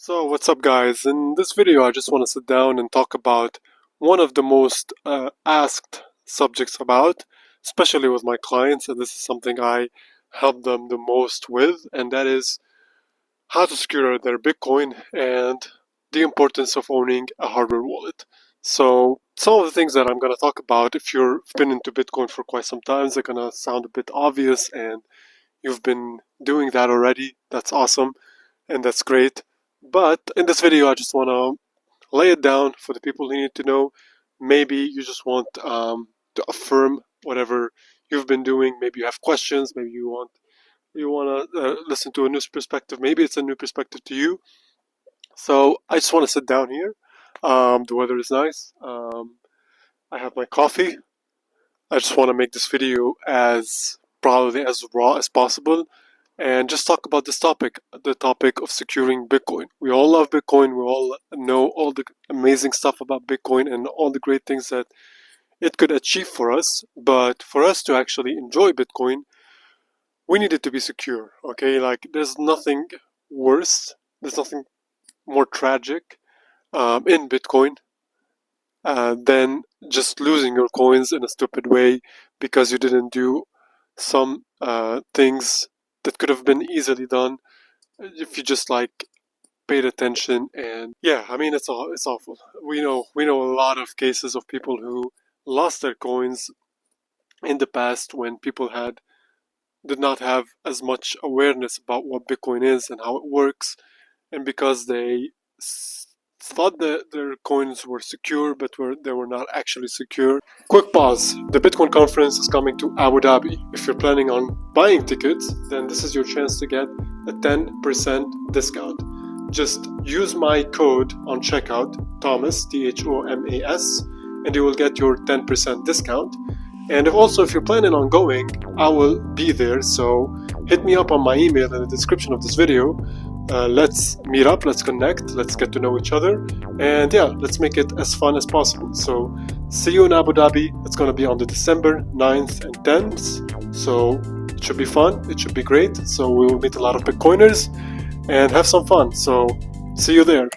So what's up guys? In this video I just want to sit down and talk about one of the most asked subjects about, especially with my clients, and this is something I help them the most with, and that is how to secure their Bitcoin and the importance of owning a hardware wallet. So some of the things that I'm going to talk about, if you've been into Bitcoin for quite some time, they're going to sound a bit obvious, and you've been doing that already. That's awesome and that's great. But in this video, I just want to lay it down for the people who need to know. Maybe you just want to affirm whatever you've been doing. Maybe you have questions. Maybe you want to listen to a new perspective. Maybe it's a new perspective to you. So I just want to sit down here. The weather is nice. I have my coffee. I just want to make this video as probably as raw as possible and just talk about this topic, the topic of securing Bitcoin. We all love Bitcoin. We all know all the amazing stuff about Bitcoin and all the great things that it could achieve for us. But for us to actually enjoy Bitcoin, we need it to be secure. Okay, like there's nothing worse, there's nothing more tragic in Bitcoin than just losing your coins in a stupid way because you didn't do some things that could have been easily done if you just like paid attention. And yeah, I mean it's awful. We know a lot of cases of people who lost their coins in the past when people did not have as much awareness about what Bitcoin is and how it works, and because they thought that their coins were secure, but they were not actually secure. Quick pause. The Bitcoin conference is coming to Abu Dhabi. If you're planning on buying tickets, then this is your chance to get a 10% discount. Just use my code on checkout, Thomas, THOMAS, and you will get your 10% discount. And if you're planning on going, I will be there, so hit me up on my email in the description of this video. Let's meet up, let's connect, let's get to know each other, and yeah, let's make it as fun as possible. So see you in Abu Dhabi. It's going to be on the December 9th and 10th, so it should be fun, it should be great. So we will meet a lot of Bitcoiners and have some fun. So see you there.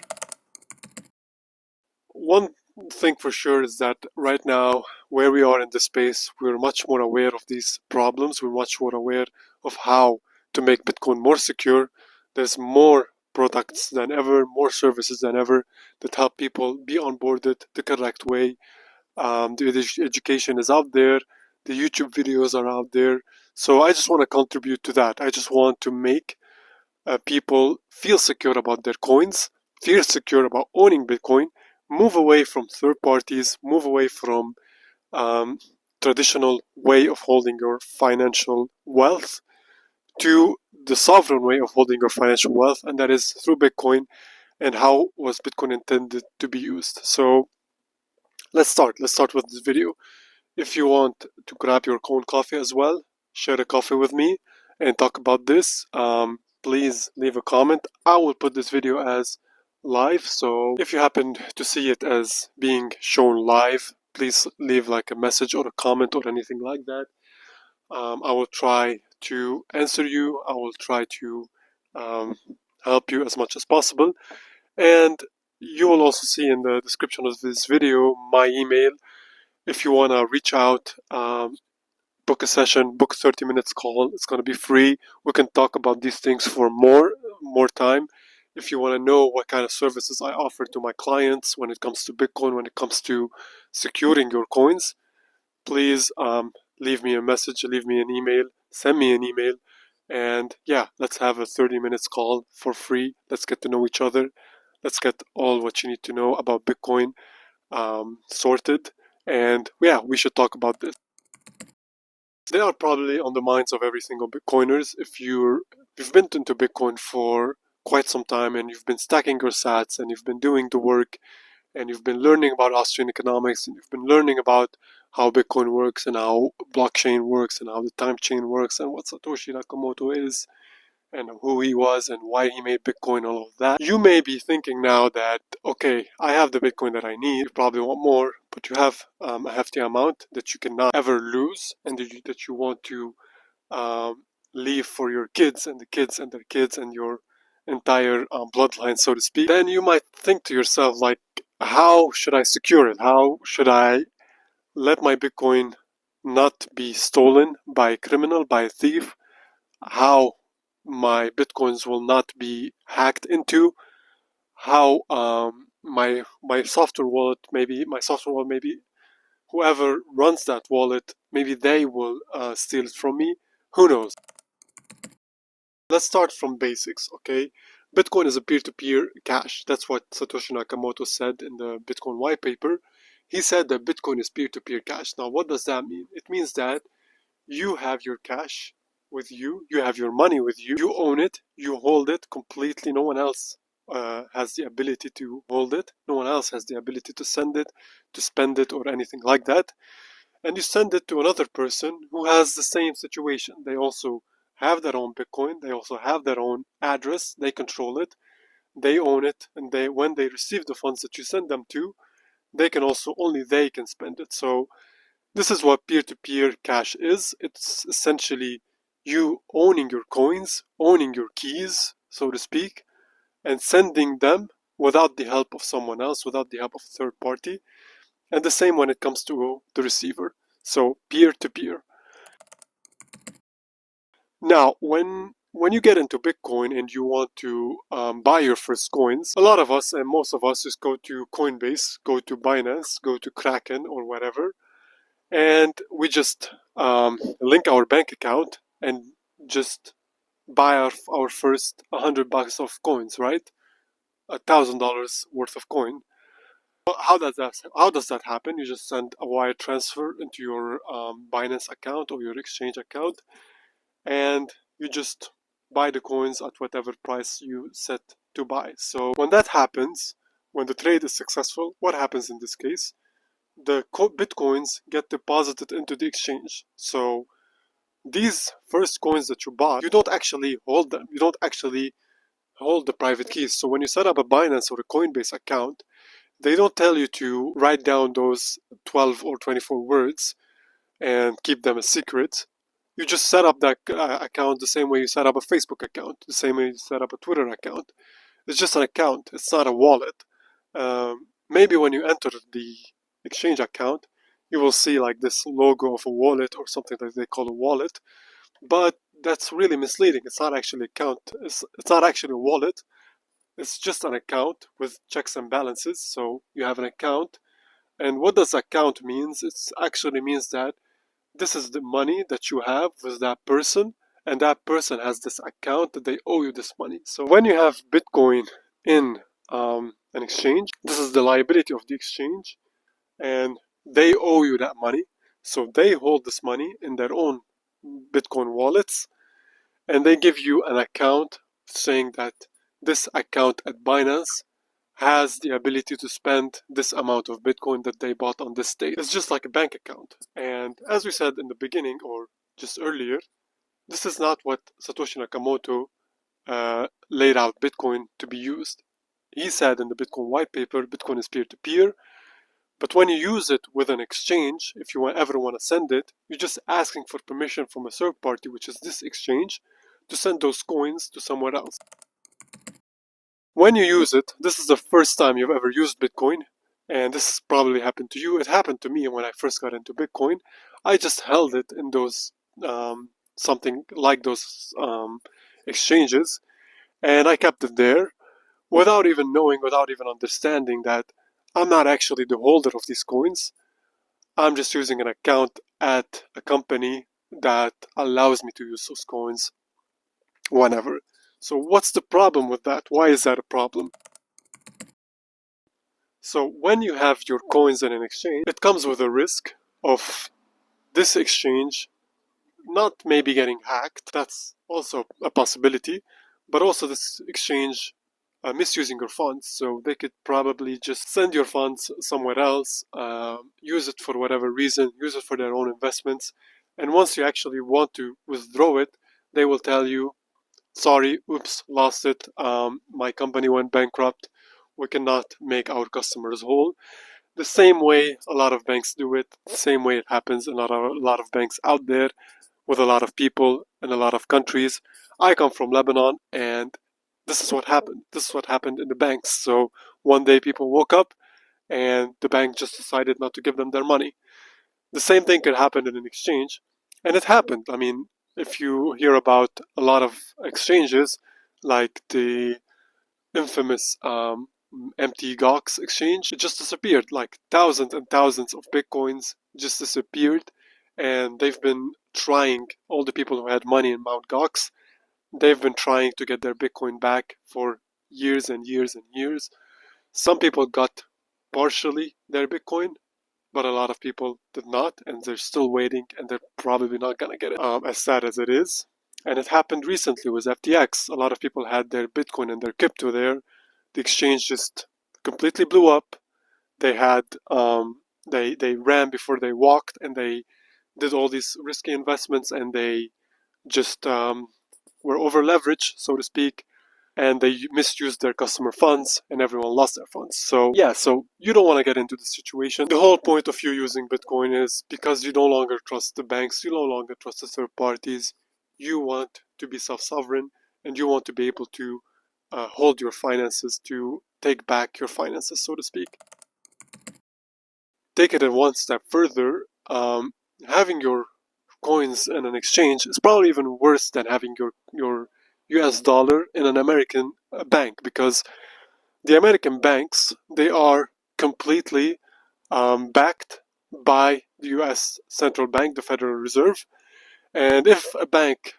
One thing for sure is that right now, where we are in this space, we're much more aware of these problems. We're much more aware of how to make Bitcoin more secure. There's more products than ever, more services than ever that help people be onboarded the correct way. The education is out there, the YouTube videos are out there. So I just want to contribute to that. I just want to make people feel secure about their coins, feel secure about owning Bitcoin, move away from third parties, move away from traditional way of holding your financial wealth to the sovereign way of holding your financial wealth, and that is through Bitcoin. And how was Bitcoin intended to be used? So let's start with this video. If you want to grab your own coffee as well, share a coffee with me and talk about this, please leave a comment. I will put this video as live, so if you happen to see it as being shown live, please leave like a message or a comment or anything like that. I will try to answer you. I will try to help you as much as possible. And you will also see in the description of this video my email. If you want to reach out, book a session, book a 30 minutes call. It's going to be free. We can talk about these things for more time. If you want to know what kind of services I offer to my clients when it comes to Bitcoin, when it comes to securing your coins, please leave me a message, leave me an email, send me an email, and yeah, let's have a 30 minutes call for free. Let's get to know each other. Let's get all what you need to know about Bitcoin sorted, and yeah, we should talk about this. They are probably on the minds of every single Bitcoiners. If you've been into Bitcoin for quite some time and you've been stacking your sats and you've been doing the work and you've been learning about Austrian economics and you've been learning about how Bitcoin works and how blockchain works and how the time chain works and what Satoshi Nakamoto is and who he was and why he made Bitcoin, all of that. You may be thinking now that, okay, I have the Bitcoin that I need. You probably want more, but you have a hefty amount that you cannot ever lose and that you want to leave for your kids and the kids and their kids and entire bloodline, so to speak, then you might think to yourself, like, how should I secure it? How should I let my Bitcoin not be stolen by a criminal, by a thief? How my Bitcoins will not be hacked into? How my software wallet, maybe whoever runs that wallet, maybe they will steal it from me. Who knows? Let's start from basics, okay? Bitcoin is a peer-to-peer cash. That's what Satoshi Nakamoto said in the Bitcoin white paper. He said that Bitcoin is peer-to-peer cash. Now, what does that mean? It means that you have your cash with you, you have your money with you, you own it, you hold it completely. No one else has the ability to hold it. No one else has the ability to send it, to spend it, or anything like that. And you send it to another person who has the same situation. They also have their own Bitcoin, they also have their own address, they control it, they own it, and when they receive the funds that you send them to, they can also, only they can spend it. So this is what peer-to-peer cash is. It's essentially you owning your coins, owning your keys, so to speak, and sending them without the help of someone else, without the help of a third party. And the same when it comes to the receiver. So peer-to-peer. Now, when you get into Bitcoin and you want to buy your first coins, a lot of us and most of us just go to Coinbase, go to Binance, go to Kraken or whatever, and we just link our bank account and just buy our first $100 of coins, right? $1,000 worth of coin. How does that happen? You just send a wire transfer into your Binance account or your exchange account, and you just buy the coins at whatever price you set to buy. So when that happens, when the trade is successful, what happens in this case? The Bitcoins get deposited into the exchange. So these first coins that you bought, you don't actually hold them. You don't actually hold the private keys. So when you set up a Binance or a Coinbase account, they don't tell you to write down those 12 or 24 words and keep them a secret. You just set up that account the same way you set up a Facebook account, the same way you set up a Twitter account. It's just an account. It's not a wallet. Maybe when you enter the exchange account, you will see like this logo of a wallet or something that they call a wallet, but that's really misleading. It's not actually an account. It's not actually a wallet. It's just an account with checks and balances. So you have an account, and what does account means? It actually means that this is the money that you have with that person, and that person has this account that they owe you this money. So when you have Bitcoin in an exchange, this is the liability of the exchange, and they owe you that money. So they hold this money in their own Bitcoin wallets, and they give you an account saying that this account at Binance has the ability to spend this amount of Bitcoin that they bought on this date. It's just like a bank account. And as we said in the beginning or just earlier, this is not what Satoshi Nakamoto laid out Bitcoin to be used. He said in the Bitcoin white paper, Bitcoin is peer-to-peer, but when you use it with an exchange, if you ever want to send it, you're just asking for permission from a third party, which is this exchange, to send those coins to somewhere else. When you use it, this is the first time you've ever used Bitcoin, and this probably happened to you. It happened to me when I first got into Bitcoin. I just held it in those something like those exchanges, and I kept it there without even knowing, without even understanding that I'm not actually the holder of these coins. I'm just using an account at a company that allows me to use those coins whenever. So what's the problem with that? Why is that a problem? So when you have your coins in an exchange, it comes with a risk of this exchange not maybe getting hacked. That's also a possibility, but also this exchange misusing your funds. So they could probably just send your funds somewhere else, use it for whatever reason, use it for their own investments. And once you actually want to withdraw it, they will tell you, sorry, oops, lost it. My company went bankrupt. We cannot make our customers whole. The same way a lot of banks do it, the same way it happens in a lot of banks out there with a lot of people in a lot of countries. I come from Lebanon, and This is what happened. This is what happened in the banks. So one day people woke up and the bank just decided not to give them their money. The same thing could happen in an exchange, and it happened. I mean, if you hear about a lot of exchanges, like the infamous empty Gox exchange, it just disappeared. Like thousands and thousands of bitcoins just disappeared, and they've been trying. All the people who had money in Mount Gox, they've been trying to get their bitcoin back for years and years and years. Some people got partially their bitcoin, but a lot of people did not, and they're still waiting, and they're probably not gonna get it. As sad as it is, and it happened recently with FTX. A lot of people had their Bitcoin and their crypto there. The exchange just completely blew up. They had they ran before they walked, and they did all these risky investments, and they just were over leveraged, so to speak, and they misused their customer funds, and everyone lost their funds. So yeah, so you don't want to get into this situation. The whole point of you using Bitcoin is because you no longer trust the banks, you no longer trust the third parties. You want to be self-sovereign, and you want to be able to hold your finances, to take back your finances, so to speak. Take it one step further. Having your coins in an exchange is probably even worse than having your US dollar in an American bank, because the American banks, they are completely backed by the US central bank, the Federal Reserve. And if a bank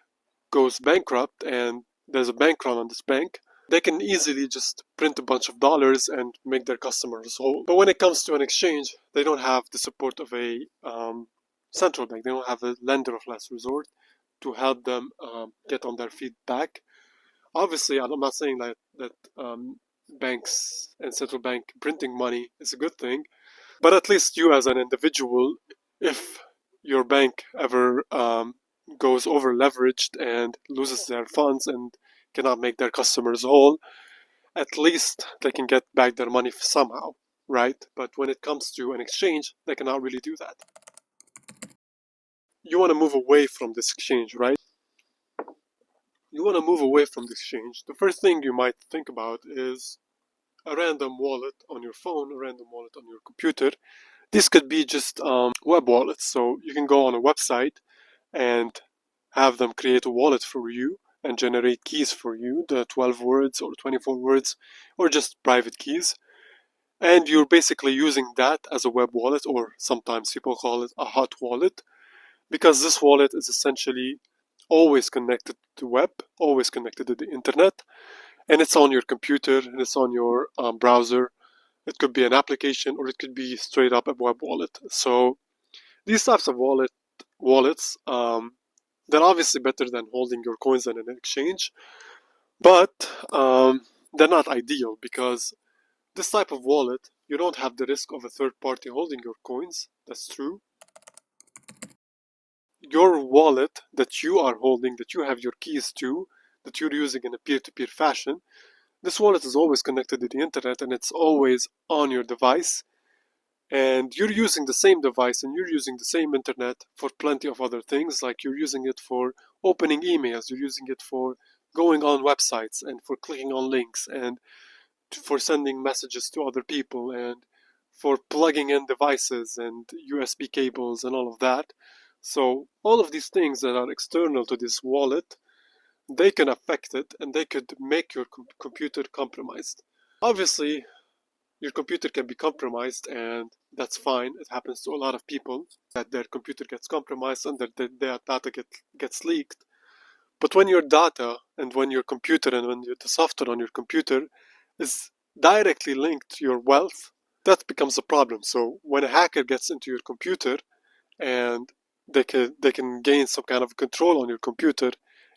goes bankrupt and there's a bank run on this bank, they can easily just print a bunch of dollars and make their customers whole. But when it comes to an exchange, they don't have the support of a central bank. They don't have a lender of last resort to help them get on their feet back. Obviously, I'm not saying that banks and central bank printing money is a good thing, but at least you as an individual, if your bank ever goes over leveraged and loses their funds and cannot make their customers whole, at least they can get back their money somehow, right? But when it comes to an exchange, they cannot really do that. You want to move away from this exchange, right? You want to move away from the exchange. The first thing you might think about is a random wallet on your phone, a random wallet on your computer. This could be just web wallets. So you can go on a website and have them create a wallet for you and generate keys for you, the 12 words or 24 words, or just private keys. And you're basically using that as a web wallet, or sometimes people call it a hot wallet, because this wallet is essentially always connected to the web, always connected to the internet, and it's on your computer and it's on your browser. It could be an application, or it could be straight up a web wallet. So these types of wallets, they're obviously better than holding your coins in an exchange, but they're not ideal, because this type of wallet, you don't have the risk of a third party holding your coins. That's true. Your wallet that you are holding, that you have your keys to, that you're using in a peer-to-peer fashion, this wallet is always connected to the internet, and it's always on your device, and you're using the same device and you're using the same internet for plenty of other things. Like you're using it for opening emails, you're using it for going on websites and for clicking on links, and for sending messages to other people, and for plugging in devices and USB cables and all of that. So all of these things that are external to this wallet, they can affect it, and they could make your computer compromised. Obviously, your computer can be compromised, and that's fine. It happens to a lot of people that their computer gets compromised and that their data gets leaked. But when your data and when your computer and when the software on your computer is directly linked to your wealth, that becomes a problem. So when a hacker gets into your computer and they can gain some kind of control on your computer,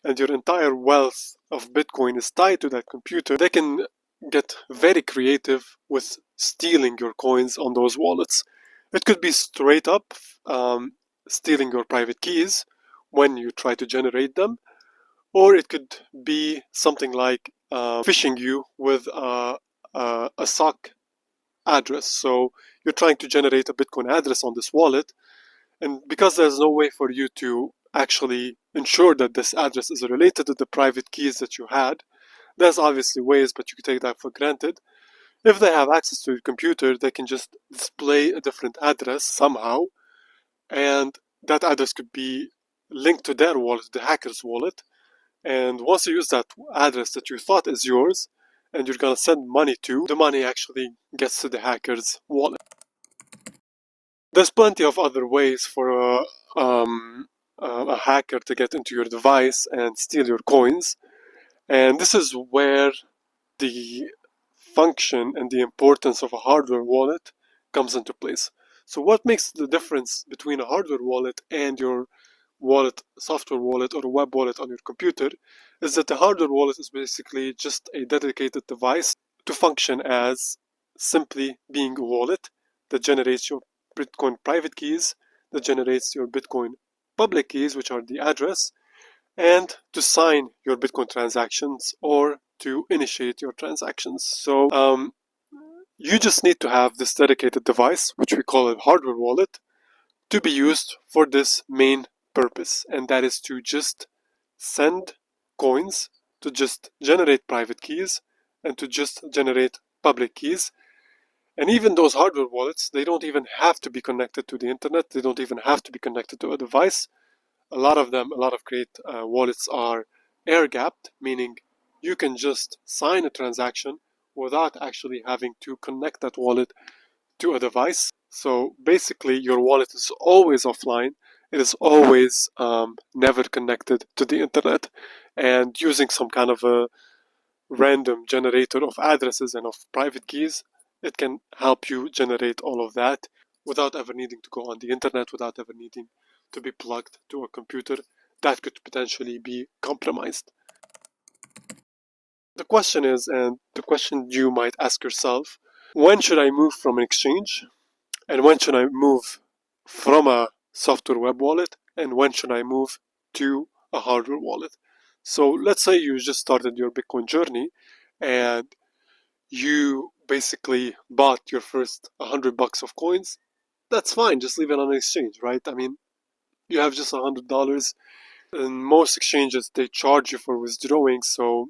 and your entire wealth of Bitcoin is tied to that computer, they can get very creative with stealing your coins on those wallets. It could be straight up stealing your private keys when you try to generate them, or it could be something like phishing you with a sock address. So you're trying to generate a Bitcoin address on this wallet, and because there's no way for you to actually ensure that this address is related to the private keys that you had, There's obviously ways, but you can take that for granted. If they have access to your computer, they can just display a different address somehow, and that address could be linked to their wallet, the hacker's wallet. And once you use that address that you thought is yours, and you're gonna send money to, the money actually gets to the hacker's wallet. There's plenty of other ways for a hacker to get into your device and steal your coins, and this is where the function and the importance of a hardware wallet comes into place. So what makes the difference between a hardware wallet and your wallet, software wallet, or a web wallet on your computer is that the hardware wallet is basically just a dedicated device to function as simply being a wallet that generates your Bitcoin private keys, that generates your Bitcoin public keys, which are the address, and to sign your Bitcoin transactions or to initiate your transactions. So you just need to have this dedicated device, which we call a hardware wallet, to be used for this main purpose, and that is to just send coins, to just generate private keys, and to just generate public keys. And even those hardware wallets, they don't even have to be connected to the internet. They don't even have to be connected to a device. A lot of them, a lot of great wallets are air-gapped, meaning you can just sign a transaction without actually having to connect that wallet to a device. So basically, your wallet is always offline. It is always never connected to the internet. And using some kind of a random generator of addresses and of private keys, it can help you generate all of that without ever needing to go on the internet, without ever needing to be plugged to a computer that could potentially be compromised. The question is, and the question you might ask yourself, when should I move from an exchange? And when should I move from a software web wallet? And when should I move to a hardware wallet? So let's say you just started your Bitcoin journey and you basically bought your first $100 of coins. That's fine, just leave it on an exchange, right? I mean, you have just $100. In most exchanges, they charge you for withdrawing, so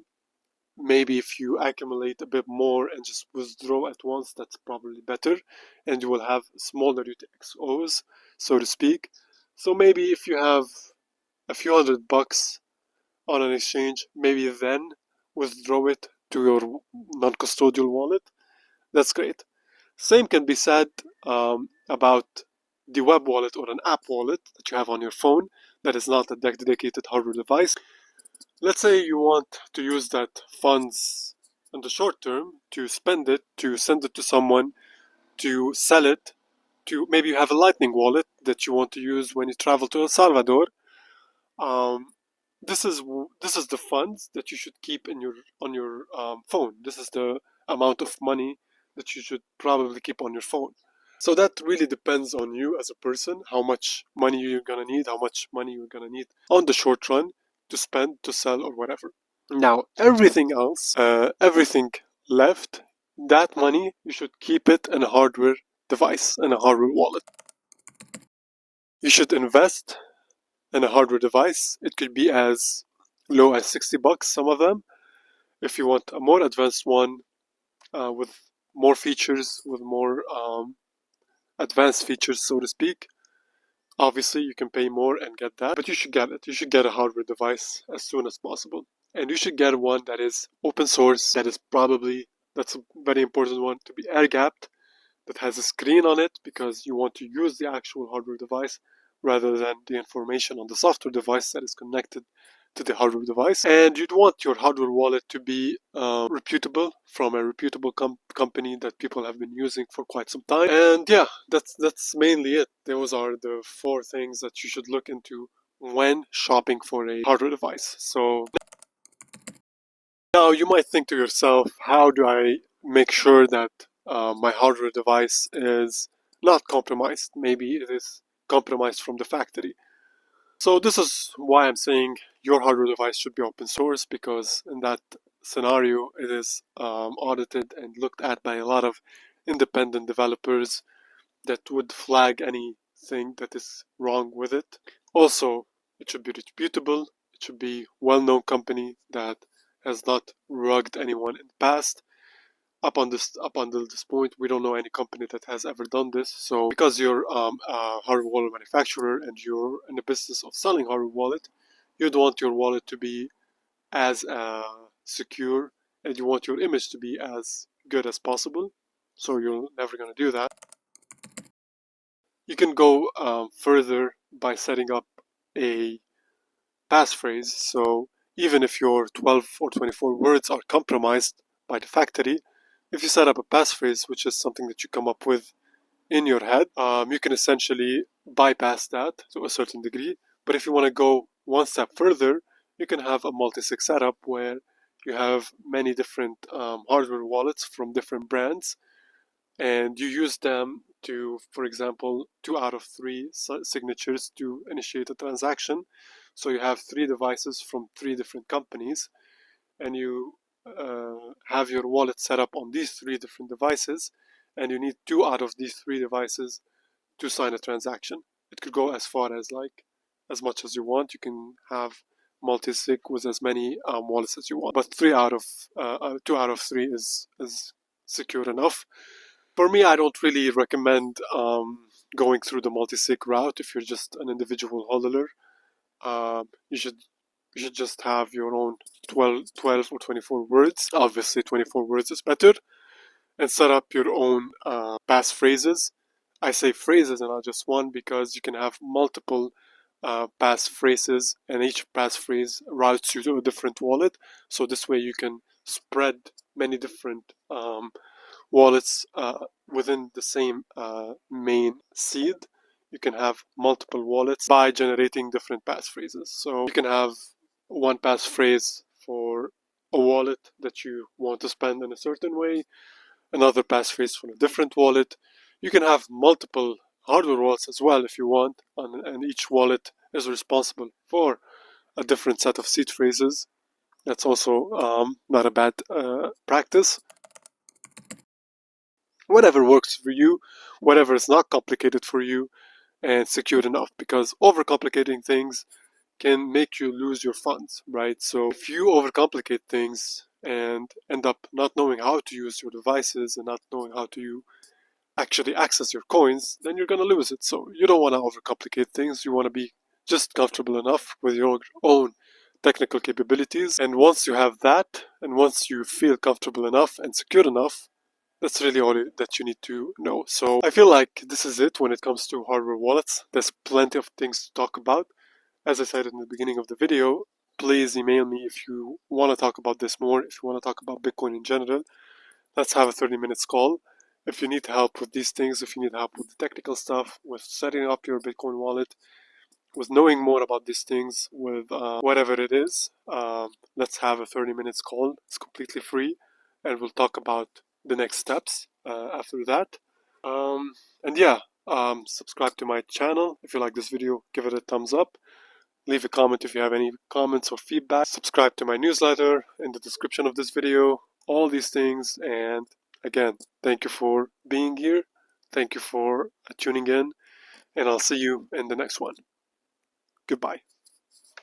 maybe if you accumulate a bit more and just withdraw at once, that's probably better, and you will have smaller UTXOs, so to speak. So maybe if you have a few $100 on an exchange, maybe then withdraw it to your non-custodial wallet. That's great. Same can be said about the web wallet or an app wallet that you have on your phone that is not a dedicated hardware device. Let's say you want to use that funds in the short term to spend it, to send it to someone, to sell it, to maybe you have a Lightning wallet that you want to use when you travel to El Salvador. Um, this is the funds that you should keep in your on your phone. This is the amount of money that you should probably keep on your phone. So that really depends on you as a person, how much money you're gonna need, how much money you're gonna need on the short run to spend, to sell, or whatever. Now, everything else, everything left, that money, you should keep it in a hardware device, in a hardware wallet. You should invest in a hardware device. It could be as low as $60, some of them. If you want a more advanced one with more features, with more advanced features, so to speak, obviously you can pay more and get that, but you should get it. You should get a hardware device as soon as possible. And you should get one that is open source, that is probably, that's a very important one, to be air gapped, that has a screen on it because you want to use the actual hardware device rather than the information on the software device that is connected to the hardware device. And you'd want your hardware wallet to be reputable, from a reputable company that people have been using for quite some time. And yeah, that's mainly it. Those are the 4 things that you should look into when shopping for a hardware device. So now you might think to yourself, how do I make sure that my hardware device is not compromised? Maybe it is compromised from the factory. So this is why I'm saying your hardware device should be open source, because in that scenario it is audited and looked at by a lot of independent developers that would flag anything that is wrong with it. Also, it should be reputable. It should be well-known company that has not rugged anyone in the past. Up until this point, we don't know any company that has ever done this. So because you're a hardware wallet manufacturer and you're in the business of selling hardware wallet, you'd want your wallet to be as secure, and you want your image to be as good as possible. So you're never going to do that. You can go further by setting up a passphrase. So even if your 12 or 24 words are compromised by the factory, if you set up a passphrase, which is something that you come up with in your head, you can essentially bypass that to a certain degree. But if you want to go one step further, you can have a multi-sig setup where you have many different hardware wallets from different brands, and you use them to, for example, 2 out of 3 signatures to initiate a transaction. So you have 3 devices from 3 different companies, and you have your wallet set up on these 3 different devices, and you need 2 out of these 3 devices to sign a transaction. It could go as far as like as much as you want. You can have multi-sig with as many wallets as you want, but 2 out of 3 is secure enough. For me, I don't really recommend going through the multi-sig route if you're just an individual holder. You should just have your own 12 or 24 words. Obviously, 24 words is better, and set up your own passphrases. I say phrases and not just one because you can have multiple passphrases, and each passphrase routes you to a different wallet. So this way you can spread many different wallets within the same main seed. You can have multiple wallets by generating different passphrases. So you can have one passphrase for a wallet that you want to spend in a certain way, another passphrase for a different wallet. You can have multiple hardware wallets as well if you want, and each wallet is responsible for a different set of seed phrases. That's also not a bad practice. Whatever works for you, whatever is not complicated for you and secure enough, because overcomplicating things can make you lose your funds, right? So if you overcomplicate things and end up not knowing how to use your devices and not knowing how to actually access your coins, then you're going to lose it. So you don't want to overcomplicate things. You want to be just comfortable enough with your own technical capabilities. And once you have that, and once you feel comfortable enough and secure enough, that's really all that you need to know. So I feel like this is it when it comes to hardware wallets. There's plenty of things to talk about. As I said in the beginning of the video, please email me if you want to talk about this more, if you want to talk about Bitcoin in general. Let's have a 30 minutes call. If you need help with these things, if you need help with the technical stuff, with setting up your Bitcoin wallet, with knowing more about these things, with whatever it is, let's have a 30 minutes call. It's completely free, and we'll talk about the next steps after that. And yeah, subscribe to my channel. If you like this video, give it a thumbs up. Leave a comment if you have any comments or feedback. Subscribe to my newsletter in the description of this video. All these things. And again, thank you for being here. Thank you for tuning in. And I'll see you in the next one. Goodbye.